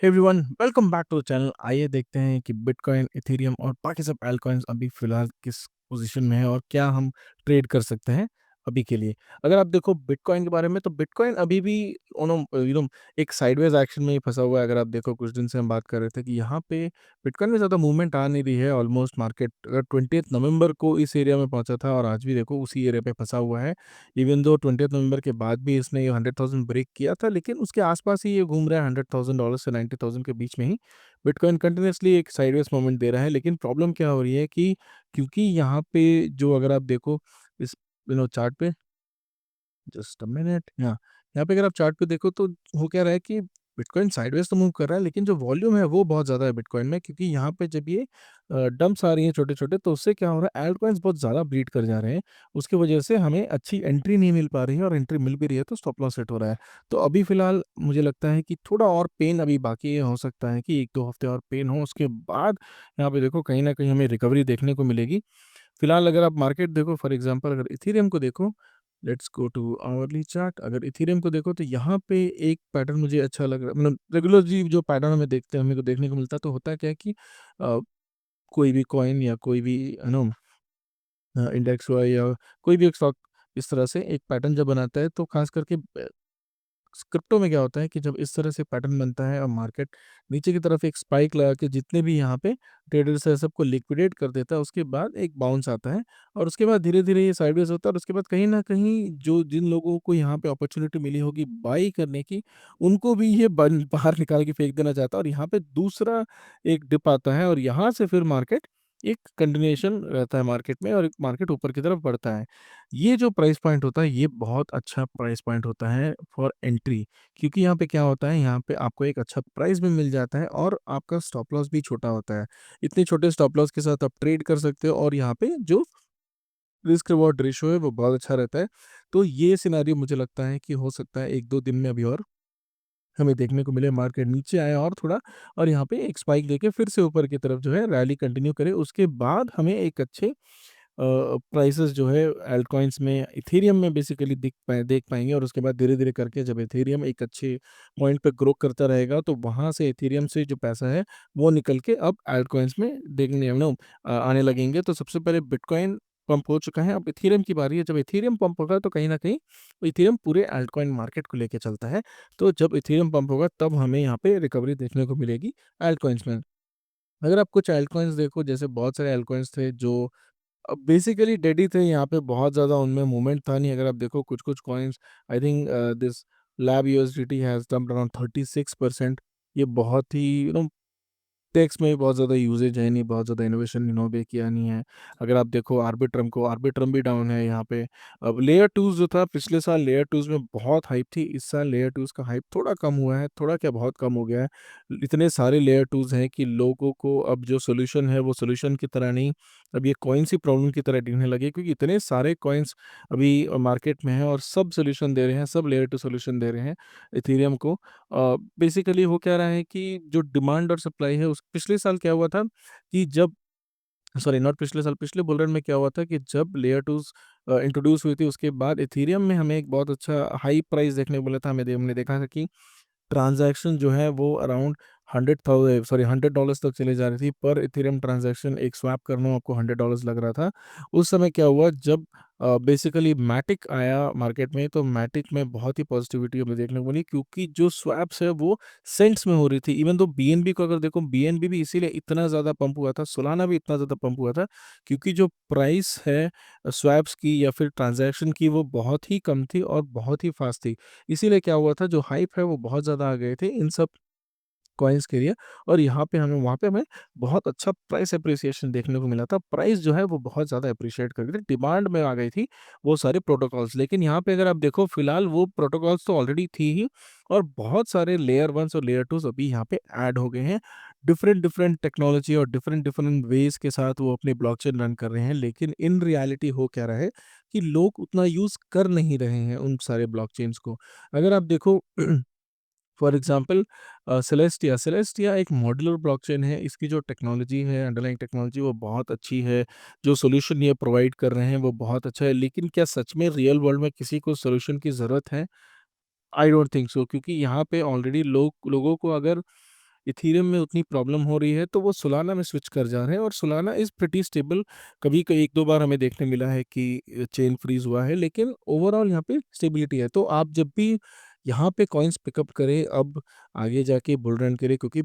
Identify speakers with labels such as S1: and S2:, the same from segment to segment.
S1: Hey everyone, welcome back to the channel. आइए देखते हैं कि बिटकॉइन, इथेरियम और बाकी सब एल्टकॉइन्स अभी फ़िलहाल किस पोज़ीशन में है और क्या हम ट्रेड कर सकते हैं अभी के लिए। अगर आप देखो बिटकॉइन के बारे में, तो बिटकॉइन अभी भी एक साइडवेज़ एक्शन में ही फँसा हुआ है। अगर आप देखो, कुछ दिन से हम बात कर रहे थे कि यहाँ पे बिटकॉइन में ज़्यादा मूवमेंट आ नहीं रही है। ऑलमोस्ट मार्केट अगर 20th नवंबर को इस एरिया में पहुँचा था और आज भी देखो उसी एरिया पे फँसा हुआ है। इवन दो 20th नवंबर के बाद भी इसने ये 100,000 ब्रेक किया था, लेकिन उसके आसपास ही ये घूम रहा है, $100,000 से 90,000 के बीच में ही। बिटकॉइन कंटिन्यूअसली एक साइडवेज मूवमेंट दे रहा है, लेकिन प्रॉब्लम क्या हो रही है कि क्योंकि यहाँ पे जो अगर आप देखो इस चार्ट पे, जस्ट अ मिनट, यहाँ पे अगर आप चार्ट पे देखो तो हो क्या रहा है कि बिटकॉइन साइडवेज तो मूव कर रहा है, लेकिन जो वॉल्यूम है वो बहुत ज़्यादा है बिटकॉइन में, क्योंकि यहाँ पे जब ये डंप्स आ रही हैं छोटे-छोटे, तो उससे क्या हो रहा है, एल्टकॉइन्स बहुत ज़्यादा ब्लीड कर जा रहे हैं। उसकी वजह से हमें अच्छी एंट्री नहीं मिल पा रही है, और एंट्री मिल भी रही है तो स्टॉप लॉस सेट हो रहा है। तो अभी फ़िलहाल मुझे लगता है कि थोड़ा और पेन अभी बाकी है, हो सकता है कि 1-2 हफ्ते और पेन हो, उसके बाद यहाँ पे देखो कहीं न कहीं हमें रिकवरी देखने को मिलेगी। फिलहाल अगर आप मार्केट देखो, फॉर एग्जांपल अगर इथेरियम को देखो, let's go to hourly chart. अगर इथेरियम को देखो तो यहाँ पे एक पैटर्न मुझे अच्छा लग रहा है, मतलब रेगुलरली जो पैटर्न हमें देखते हैं, हमें को देखने को मिलता है, तो होता क्या है कि कोई भी कॉइन या कोई भी इंडेक्स हुआ या कोई भी एक स्टॉक, इस तरह से एक पैटर्न जब बनाता है, तो खास करके क्रिप्टो में क्या होता है कि जब इस तरह से पैटर्न बनता है और मार्केट नीचे की तरफ एक स्पाइक लगा के जितने भी यहाँ पे ट्रेडर्स है सबको लिक्विडेट कर देता है, उसके बाद एक बाउंस आता है, और उसके बाद धीरे-धीरे ये साइडवेज होता है, और उसके बाद कहीं न कहीं जो जिन लोगों को यहाँ पे अपॉर्च्युनिटी मिली होगी बाई करने की, उनको भी ये बन बाहर निकाल के फेंक देना चाहता है, और यहाँ पे दूसरा एक डिप आता है, और यहाँ से फिर मार्केट एक कंटिन्यूएशन रहता है मार्केट में, और एक मार्केट ऊपर की तरफ बढ़ता है। ये जो प्राइस पॉइंट होता है, ये बहुत अच्छा प्राइस पॉइंट होता है फॉर एंट्री, क्योंकि यहाँ पे क्या होता है, यहाँ पे आपको एक अच्छा प्राइस भी मिल जाता है, और आपका स्टॉप लॉस भी छोटा होता है। इतने छोटे स्टॉप लॉस के साथ आप ट्रेड कर सकते हो, और यहाँ पे जो रिस्क रिवॉर्ड रेशियो है वो बहुत अच्छा रहता है। तो ये सिनेरियो मुझे लगता है कि हो सकता है 1-2 दिन में अभी और हमें देखने को मिले, मार्केट नीचे आए और थोड़ा, और यहाँ पे एक स्पाइक देके फिर से ऊपर की तरफ जो है रैली कंटिन्यू करे। उसके बाद हमें एक अच्छे प्राइसेस जो है अल्टकॉइन्स में, इथेरियम में बेसिकली देख पाएँगे, और उसके बाद धीरे-धीरे करके जब इथेरियम एक अच्छे पॉइंट पे ग्रो करता रहेगा, तो वहाँ से इथेरियम से जो पैसा है वो निकल के अब अल्टकॉइन्स में देखने आने लगेंगे। तो सबसे पहले बिटकॉइन पंप हो चुका है, अब इथेरियम की बारी है। जब इथेरियम पंप होगा तो कहीं न कहीं इथेरियम पूरे अल्टकॉइन मार्केट को लेके चलता है। तो जब इथेरियम पंप होगा तब हमें यहाँ पे रिकवरी देखने को मिलेगी अल्टकॉइन्स में। अगर आप कुछ अल्टकॉइन्स देखो, जैसे बहुत सारे अल्टकॉइन्स थे जो बेसिकली डेड ही थे, यहाँ पे बहुत ज़्यादा उनमें मूवमेंट था नहीं। अगर आप देखो कुछ-कुछ coins, I think this lab USDT has dumped around 36%। ये बहुत ही टेक्स्ट में भी बहुत ज़्यादा यूसेज है नहीं, बहुत ज़्यादा इनोवेशन इन्होंने किया नहीं है। अगर आप देखो आर्बिट्रम को, आर्बिट्रम भी डाउन है यहाँ पे। अब लेयर 2 जो था पिछले साल, लेयर 2 में बहुत हाइप थी, इस साल लेयर 2 का हाइप थोड़ा कम हुआ है, थोड़ा क्या बहुत कम हो गया है। इतने सारे लेयर 2 हैं कि लोगों को अब जो सॉल्यूशन है वो सॉल्यूशन की तरह नहीं, अब ये कॉइन्स ही प्रॉब्लम की तरह दिखने लगे, क्योंकि इतने सारे कॉइन्स अभी मार्केट में हैं और सब सॉल्यूशन दे रहे हैं, सब लेयर 2 सॉल्यूशन दे रहे हैं इथेरियम को। बेसिकली हो क्या रहा है कि जो डिमांड और सप्लाई है, उस पिछले साल क्या हुआ था कि जब, सॉरी नॉट पिछले साल, पिछले बुल रन में क्या हुआ था कि जब लेयर 2 इंट्रोड्यूस हुई थी, उसके बाद इथेरियम में हमें एक बहुत अच्छा हाई प्राइस देखने को मिला था। हमने देखा था कि ट्रांज़ैक्शन जो है वो अराउंड 100 डॉलर्स तक चली जा रही थी पर इथेरियम ट्रांज़ैक्शन। एक स्वैप करना आपको $100 लग रहा था। उस समय क्या हुआ, जब बेसिकली मैटिक आया मार्केट में, तो मैटिक में बहुत ही पॉजिटिविटी हमें देखने को मिली, क्योंकि जो स्वैप्स है वो सेंट्स में हो रही थी। इवन दो बीएनबी को अगर देखो, बीएनबी भी इसीलिए इतना ज़्यादा पंप हुआ था, सोलाना भी इतना ज़्यादा पंप हुआ था, क्योंकि जो प्राइस है स्वैप्स की या फिर ट्रांज़ैक्शन की, वो बहुत ही कम थी और बहुत ही फ़ास्ट थी। इसीलिए क्या हुआ था, जो हाइप है वो बहुत ज़्यादा आ गए थे इन सब कॉइन्स के लिए, और यहाँ पे हमें, वहाँ पे हमें बहुत अच्छा प्राइस एप्रिसिएशन देखने को मिला था। प्राइस जो है वो बहुत ज़्यादा एप्रिशिएट कर गई थी, डिमांड में आ गई थी वो सारे प्रोटोकॉल्स। लेकिन यहाँ पे अगर आप देखो, फिलहाल वो प्रोटोकॉल्स तो ऑलरेडी थी ही, और बहुत सारे लेयर 1s और लेयर 2s अभी यहाँ पे ऐड हो गए हैं। डिफरेंट डिफरेंट टेक्नोलॉजी और डिफरेंट डिफरेंट वेज के साथ वो अपनी ब्लॉकचेन रन कर रहे हैं, लेकिन इन रियलिटी हो क्या रहा है कि लोग उतना यूज़ कर नहीं रहे हैं उन सारे ब्लॉकचेन्स को। अगर आप देखो फॉर एग्जांपल सेलेस्टिया एक मॉड्यूलर ब्लॉकचेन है। इसकी जो टेक्नोलॉजी है, अंडरलाइंग टेक्नोलॉजी, वो बहुत अच्छी है। जो सॉल्यूशन ये प्रोवाइड कर रहे हैं वो बहुत अच्छा है, लेकिन क्या सच में रियल वर्ल्ड में किसी को सॉल्यूशन की ज़रूरत है? आई डोंट थिंक सो, क्योंकि यहाँ पे ऑलरेडी लोगों को अगर इथेरियम में उतनी प्रॉब्लम हो रही है तो वो सोलाना में स्विच कर जा रहे हैं, और सोलाना इज़ प्रिटी स्टेबल। कभी कभी 1-2 बार हमें देखने मिला है कि चेन फ्रीज़ हुआ है, लेकिन ओवरऑल यहाँ पे स्टेबिलिटी है। तो आप जब भी यहाँ पे कॉइन्स पिकअप करें, अब आगे जाके बुल रन करें, क्योंकि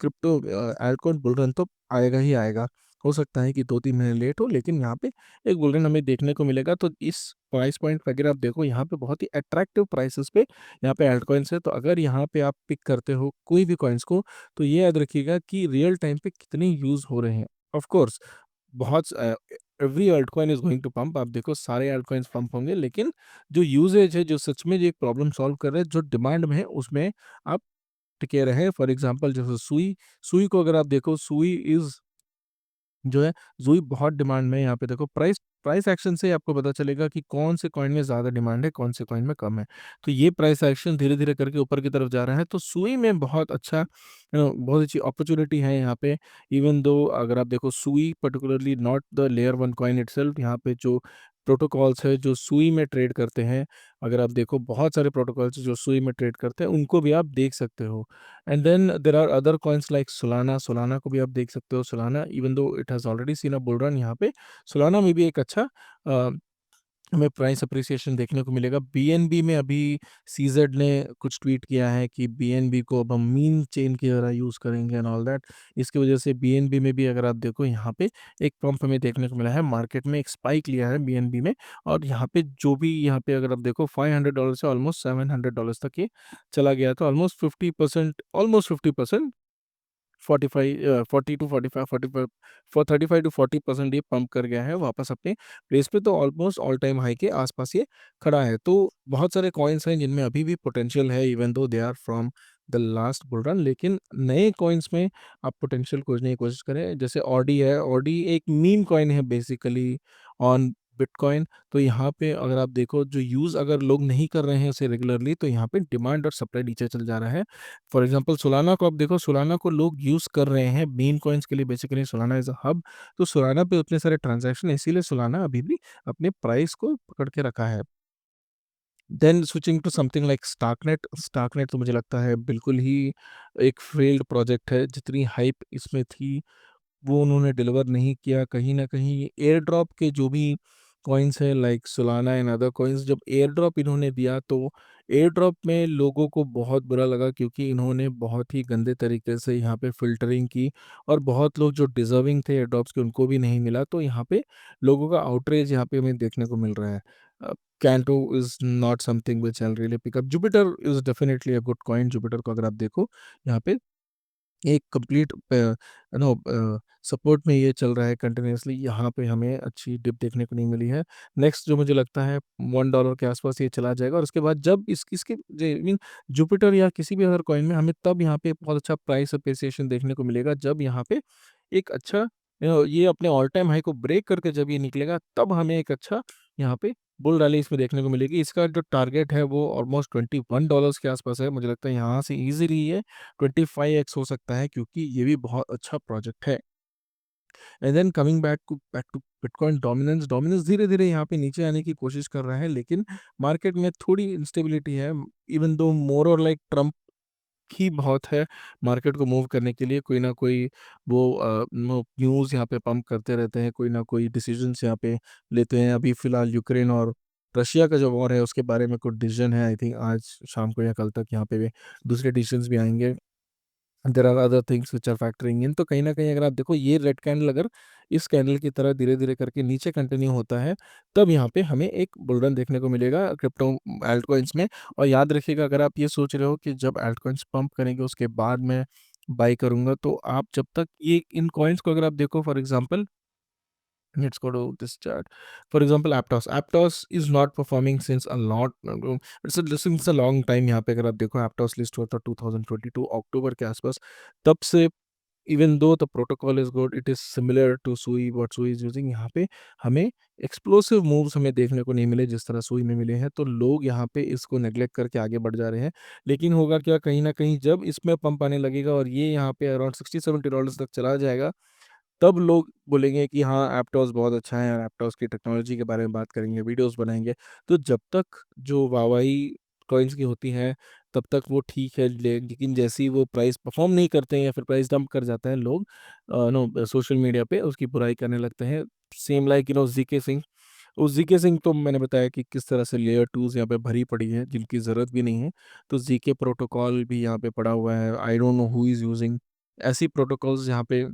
S1: क्रिप्टो अल्टकॉइन बुल रन तो आएगा ही आएगा। हो सकता है कि 2-3 महीने लेट हो, लेकिन यहाँ पे एक बुल रन हमें देखने को मिलेगा। तो इस प्राइस पॉइंट पे अगर आप देखो, यहाँ पे बहुत ही अट्रैक्टिव प्राइसेस पे यहाँ पे अल्टकॉइन्स है। तो अगर यहाँ पे आप पिक करते हो कोई भी कॉइन्स को, तो ये याद रखिएगा कि रियल टाइम पे कितने यूज़ हो रहे हैं। ऑफ कोर्स बहुत every altcoin is going to pump. आप देखो सारे अल्टकॉइन्स पंप होंगे, लेकिन जो यूसेज है, जो सच में जो एक प्रॉब्लम सॉल्व कर रहे हैं, जो डिमांड में है, उसमें आप टिके रहें। फॉर एग्ज़ाम्पल जैसे सुई, सुई को अगर आप देखो, सुई इज़ जो है, ज़ुई बहुत डिमांड में है। यहाँ पे देखो प्राइस प्राइस एक्शन से आपको पता चलेगा कि कौन से कॉइन में ज़्यादा डिमांड है, कौन से कॉइन में कम है। तो ये प्राइस एक्शन धीरे-धीरे करके ऊपर की तरफ जा रहा है, तो सुई में बहुत अच्छा बहुत अच्छी अपॉर्च्युनिटी है यहाँ पे। इवन दो अगर आप देखो, सुई particularly not the layer 1 coin itself, यहाँ पे जो प्रोटोकॉल्स है जो सुई में ट्रेड करते हैं, अगर आप देखो बहुत सारे प्रोटोकॉल्स जो सुई में ट्रेड करते हैं, उनको भी आप देख सकते हो। And then there are other coins like Solana, Solana को भी आप देख सकते हो। Solana even though it has already seen a bull run, यहाँ पे सोलाना में भी एक अच्छा अ, हमें प्राइस अप्रिसिएशन देखने को मिलेगा। बीएनबी में अभी सीज़ेड ने कुछ ट्वीट किया है कि बीएनबी को अब हम मीन चेन की तरह यूज़ करेंगे एंड ऑल दैट। इसकी वजह से बीएनबी में भी अगर आप देखो, यहाँ पे एक पंप हमें देखने को मिला है, मार्केट में एक स्पाइक लिया है बीएनबी में। और यहाँ पे जो भी यहाँ पे अगर आप देखो, $500 से ऑलमोस्ट $700 तक ये चला गया। तो ऑलमोस्ट 50%, 40 टू 45 45 फॉर 35 टू 40% ये पंप कर गया है वापस अपने प्लेस पे। तो ऑलमोस्ट ऑल टाइम हाई के आसपास ये खड़ा है। तो बहुत सारे कॉइन्स हैं जिनमें अभी भी पोटेंशियल है, even though they are from the last bull run. लेकिन नए कॉइन्स में आप पोटेंशियल खोजने की कोशिश करें। जैसे ऑडी है, ऑडी एक मीम कॉइन है बेसिकली ऑन बिटकॉइन। तो यहाँ पे अगर आप देखो, जो यूज़ अगर लोग नहीं कर रहे हैं उसे रेगुलरली, तो यहाँ पे डिमांड और सप्लाई नीचे चल जा रहा है। फॉर एग्जांपल सोलाना को आप देखो, सोलाना को लोग यूज़ कर रहे हैं मीम कॉइन्स के लिए। Basically Solana is a hub. तो सोलाना पे उतने सारे ट्रांज़ैक्शन है, इसीलिए सोलाना अभी भी अपने प्राइस को पकड़ के रखा है। Then switching to something like Starknet, Starknet तो मुझे लगता है बिल्कुल ही एक फेल्ड प्रोजेक्ट है। जितनी हाइप इसमें थी, वो उन्होंने डिलीवर नहीं किया। कहीं न कहीं एयर ड्रॉप के जो भी कॉइन्स हैं like Solana and other coins, जब एयर ड्रॉप इन्होंने दिया, तो एयर ड्रॉप में लोगों को बहुत बुरा लगा, क्योंकि इन्होंने बहुत ही गंदे तरीके से यहाँ पे फ़िल्टरिंग की, और बहुत लोग जो डिज़र्विंग थे एयर ड्रॉप्स के, उनको भी नहीं मिला। तो यहाँ पे लोगों का आउटरेज यहाँ पे हमें देखने को मिल रहा है। Canto is not something which I will really pick up. Jupiter is definitely a good coin. Jupiter को अगर आप देखो, यहाँ पे एक कंप्लीट सपोर्ट में ये चल रहा है कंटिन्यूअसली। यहाँ पे हमें अच्छी डिप देखने को नहीं मिली है। नेक्स्ट जो मुझे लगता है $1 के आसपास ये चला जाएगा, और उसके बाद जब इसके मीन जुपिटर या किसी भी अदर कॉइन में हमें तब यहाँ पे बहुत अच्छा प्राइस अप्रिसिएशन देखने को मिलेगा, जब यहाँ पे एक अच्छा ये अपने ऑल टाइम हाई को ब्रेक करके जब ये निकलेगा, तब हमें एक अच्छा यहाँ पे बुल रैली इसमें देखने को मिलेगी। इसका जो टारगेट है वो ऑलमोस्ट $21 के आसपास है। मुझे लगता है यहाँ से ईज़िली ये 25x हो सकता है, क्योंकि ये भी बहुत अच्छा प्रोजेक्ट है। And then coming back to bitcoin dominance, dominance धीरे-धीरे यहाँ पे नीचे आने की कोशिश कर रहा है, लेकिन मार्केट में थोड़ी इंस्टेबिलिटी है। इवन दो मोर और लाइक ट्रम्प ही बहुत है मार्केट को मूव करने के लिए। कोई ना कोई वो न्यूज़ यहाँ पे पंप करते रहते हैं, कोई ना कोई डिसीजंस यहाँ पे लेते हैं। अभी फ़िलहाल यूक्रेन और रशिया का जो वॉर है, उसके बारे में कुछ डिसीजन है। आई थिंक आज शाम को या कल तक यहाँ पे भी दूसरे डिसीजंस भी आएँगे। There are other things which are factoring in. तो कहीं न कहीं अगर आप देखो, ये रेड कैंडल अगर इस कैंडल की तरह धीरे-धीरे करके नीचे कंटिन्यू होता है, तब यहाँ पे हमें एक बुल रन देखने को मिलेगा क्रिप्टो एल्टकॉइन्स में। और याद रखिएगा, अगर आप ये सोच रहे हो कि जब एल्टकॉइन्स पंप करेंगे उसके बाद मैं बाय करूँगा, तो आप जब तक ये इन कॉइन्स को अगर आप देखो, for example let's go to this chart. For example, Aptos. Aptos is not performing since a lot. Since a long time. यहाँ पे अगर आप देखो, Aptos लिस्ट हुआ था 2022 अक्टूबर के आसपास। तब से even though the protocol is good, it is similar to Sui, what Sui is using। यहाँ पे हमें एक्सप्लोसिव मूव्स हमें देखने को नहीं मिले जिस तरह सुई में मिले हैं। तो लोग यहाँ पे इसको नेग्लेक्ट करके आगे बढ़ जा रहे हैं। लेकिन होगा क्या, कहीं ना कहीं जब इसमें पंप आने लगेगा और ये यहाँ पे अराउंड $60-70 तक चला जाएगा, तब लोग बोलेंगे कि हाँ, एप्टॉस बहुत अच्छा है, और एप्टॉस की टेक्नोलॉजी के बारे में बात करेंगे, वीडियोस बनाएँगे। तो जब तक जो वाहवाही कॉइन्स की होती है, तब तक वो ठीक है, लेकिन जैसे ही वो प्राइस परफॉर्म नहीं करते हैं या फिर प्राइस डंप कर जाता है, लोग नो सोशल मीडिया पे उसकी बुराई करने लगते हैं। Same like GK Singh. उस जीके सिंह तो मैंने बताया कि किस तरह से लेयर टूज यहाँ पे भरी पड़ी है जिनकी ज़रूरत भी नहीं है। तो जीके प्रोटोकॉल भी यहाँ पे पड़ा हुआ है। I don't know who is using ऐसी प्रोटोकॉल्स जहाँ पे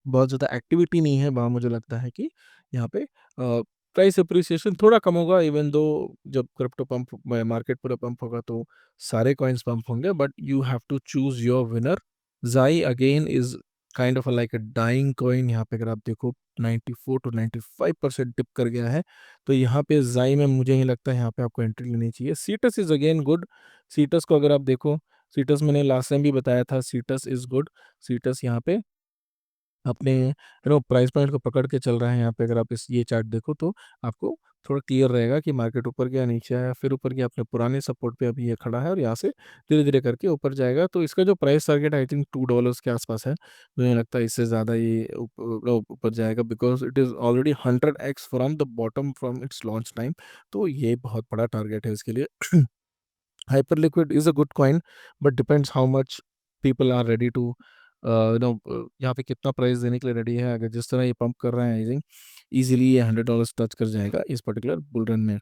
S1: बहुत ज़्यादा एक्टिविटी नहीं है, वहाँ मुझे लगता है कि यहाँ पे प्राइस एप्रिसिएशन थोड़ा कम होगा। इवन दो जब क्रिप्टो पंप मार्केट पूरा पंप होगा तो सारे कॉइन्स पंप होंगे, but you have to choose your winner. ज़ाई again is kind of like a dying coin. यहाँ पे अगर आप देखो 94 टू 95% टिप कर गया है। तो यहाँ पे ज़ाई में मुझे ही लगता है यहाँ पे आपको एंट्री लेनी चाहिए। Seats is again good. Seats को अगर आप देखो, सीटस मैंने लास्ट टाइम भी बताया था, सीटस इज गुड। सीटस यहाँ पे अपने प्राइस पॉइंट को पकड़ के चल रहा है। यहाँ पे अगर आप इस ये चार्ट देखो तो आपको थोड़ा क्लियर रहेगा कि मार्केट ऊपर गया, नीचे आया, फिर ऊपर गया, अपने पुराने सपोर्ट पे अभी ये खड़ा है और यहाँ से धीरे धीरे करके ऊपर जाएगा। तो इसका जो प्राइस टारगेट आई थिंक $2 के आसपास है। मुझे लगता है इससे ज़्यादा ये ऊपर जाएगा, because it is already 100x from the bottom from its launch time. तो ये बहुत बड़ा टारगेट है इसके लिए। Hyperliquid is a good coin, but depends how much people are ready to यहाँ पे कितना प्राइस देने के लिए रेडी है। अगर जिस तरह ये पंप कर रहे हैं, आई थिंक ईजिली ये $100 टच कर जाएगा इस पर्टिकुलर बुल रन में।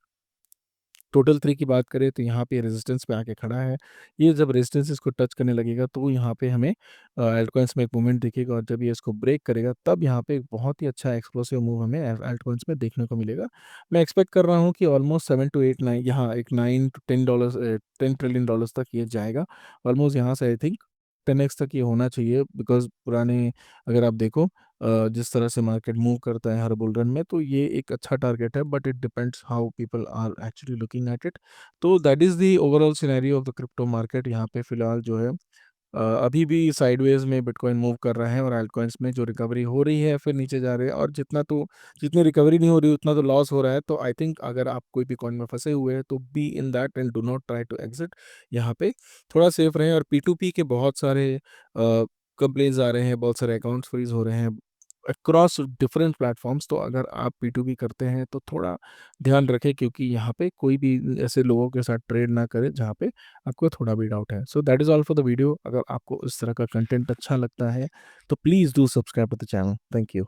S1: टोटल 3 की बात करें तो यहाँ पे रेजिस्टेंस पे आके खड़ा है। ये जब रेजिस्टेंस इसको टच करने लगेगा तो यहाँ पे हमें अल्टकॉइन्स में एक मूवमेंट दिखेगा, और जब ये इसको ब्रेक करेगा तब यहाँ पे एक बहुत ही अच्छा एक्सप्लोसिव मूव हमें अल्टकॉइन्स में देखने को मिलेगा। मैं एक्सपेक्ट कर रहा हूँ कि ऑलमोस्ट 7 टू 8 9 यहाँ एक 9 टू 10 डॉलर्स 10 ट्रिलियन डॉलर्स तक ये जाएगा। ऑलमोस्ट यहाँ से आई थिंक 10x तक ये होना चाहिए, बिकॉज पुराने अगर आप देखो जिस तरह से मार्केट मूव करता है हर बुल रन में, तो ये एक अच्छा टारगेट है, but it depends how people are actually looking at it. तो that is the overall scenario of the crypto market. यहाँ पे फिलहाल जो है अभी भी साइडवेज में बिटकॉइन मूव कर रहा है, और अल्टकॉइन्स में जो रिकवरी हो रही है फिर नीचे जा रहे हैं, और जितनी रिकवरी नहीं हो रही उतना तो लॉस हो रहा है। तो आई थिंक अगर आप कोई भी कॉइन में फंसे हुए हैं तो be in that and do not try to exit. यहाँ पे थोड़ा सेफ रहें। और P2P के बहुत सारे कंप्लेंट्स आ रहे हैं, बहुत सारे अकाउंट्स फ्रीज हो रहे हैं अक्रॉस डिफरेंट प्लेटफॉर्म्स। तो अगर आप P2P करते हैं तो थोड़ा ध्यान रखें, क्योंकि यहाँ पे कोई भी ऐसे लोगों के साथ ट्रेड ना करें जहाँ पे आपको थोड़ा भी डाउट है। So that is all for the video. अगर आपको इस तरह का कंटेंट अच्छा लगता है तो please do subscribe to the channel. Thank you.